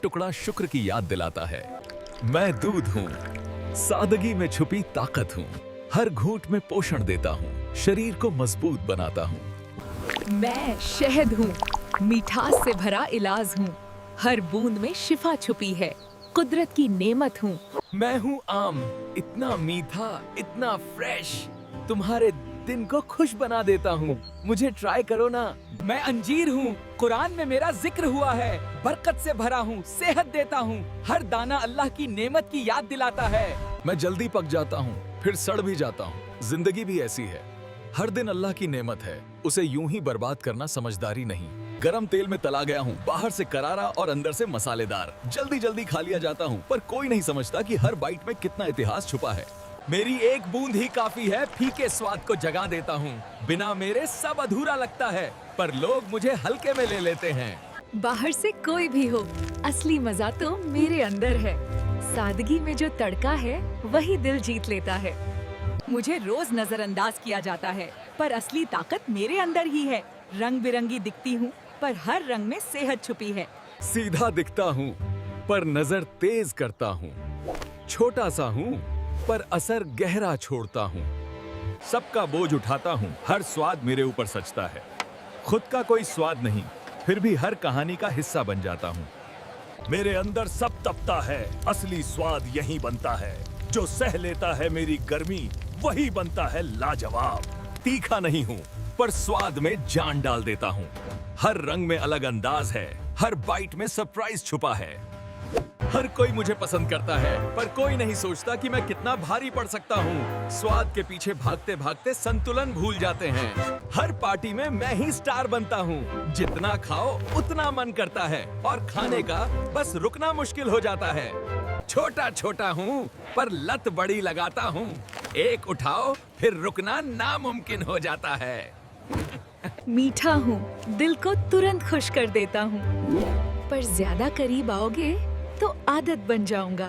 टुकड़ा शुक्र की याद दिलाता है। मैं दूध हूँ, सादगी में छुपी ताकत हूँ। हर घूंट में पोषण देता हूँ, शरीर को मजबूत बनाता हूँ। मैं शहद हूँ, मिठास से भरा इलाज हूँ। हर बूंद में शिफा छुपी है, कुदरत की नेमत हूँ। मैं हूँ आम, इतना मीठा, इतना फ्रेश, तुम्हारे दिन को खुश बना देता हूँ। मुझे ट्राई करो ना। मैं अंजीर हूँ, कुरान में मेरा जिक्र हुआ है। बरकत से भरा हूँ, सेहत देता हूँ। हर दाना अल्लाह की नेमत की याद दिलाता है। मैं जल्दी पक जाता हूँ, फिर सड़ भी जाता हूँ। जिंदगी भी ऐसी है, हर दिन अल्लाह की नेमत है, उसे यूं ही बर्बाद करना समझदारी नहीं। गरम तेल में तला गया हूँ, बाहर से करारा और अंदर से मसालेदार। जल्दी जल्दी खा लिया जाता हूँ, पर कोई नहीं समझता कि हर बाइट में कितना इतिहास छुपा है। मेरी एक बूंद ही काफी है, फीके स्वाद को जगा देता हूँ। बिना मेरे सब अधूरा लगता है, पर लोग मुझे हल्के में ले लेते हैं। बाहर से कोई भी हो, असली मजा तो मेरे अंदर है। सादगी में जो तड़का है वही दिल जीत लेता है। मुझे रोज नजरअंदाज किया जाता है, पर असली ताकत मेरे अंदर ही है। रंग बिरंगी दिखती हूँ, पर हर रंग में सेहत छुपी है। सीधा दिखता हूँ, पर नजर तेज करता हूँ। छोटा सा हूँ, पर असर गहरा छोड़ता हूँ। सबका बोझ उठाता हूँ, हर स्वाद मेरे ऊपर सचता है। खुद का कोई स्वाद नहीं, फिर भी हर कहानी का हिस्सा बन जाता हूँ। मेरे अंदर सब तपता है, असली स्वाद यही बनता है। जो सह लेता है मेरी गर्मी, वही बनता है लाजवाब। तीखा नहीं हूँ, पर स्वाद में जान डाल देता हूँ। हर रंग में अलग अंदाज है, हर बाइट में सरप्राइज छुपा है। हर कोई मुझे पसंद करता है, पर कोई नहीं सोचता कि मैं कितना भारी पड़ सकता हूँ। स्वाद के पीछे भागते भागते संतुलन भूल जाते हैं। हर पार्टी में मैं ही स्टार बनता हूँ। जितना खाओ उतना मन करता है, और खाने का बस रुकना मुश्किल हो जाता है। छोटा छोटा हूँ, पर लत बड़ी लगाता हूँ। एक उठाओ फिर रुकना नामुमकिन हो जाता है। मीठा हूँ, दिल को तुरंत खुश कर देता हूँ, पर ज्यादा करीब आओगे तो आदत बन जाऊंगा।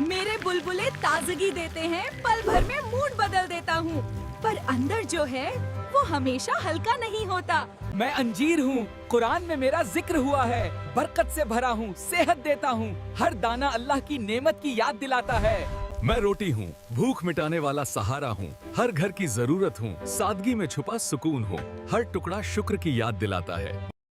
मेरे बुलबुले ताजगी देते हैं, पल भर में मूड बदल देता हूँ, पर अंदर जो है वो हमेशा हल्का नहीं होता। मैं अंजीर हूँ, कुरान में मेरा जिक्र हुआ है। बरकत से भरा हूँ, सेहत देता हूँ। हर दाना अल्लाह की नेमत की याद दिलाता है। मैं रोटी हूँ, भूख मिटाने वाला सहारा हूँ। हर घर की जरूरत हूँ, सादगी में छुपा सुकून हूँ। हर टुकड़ा शुक्र की याद दिलाता है।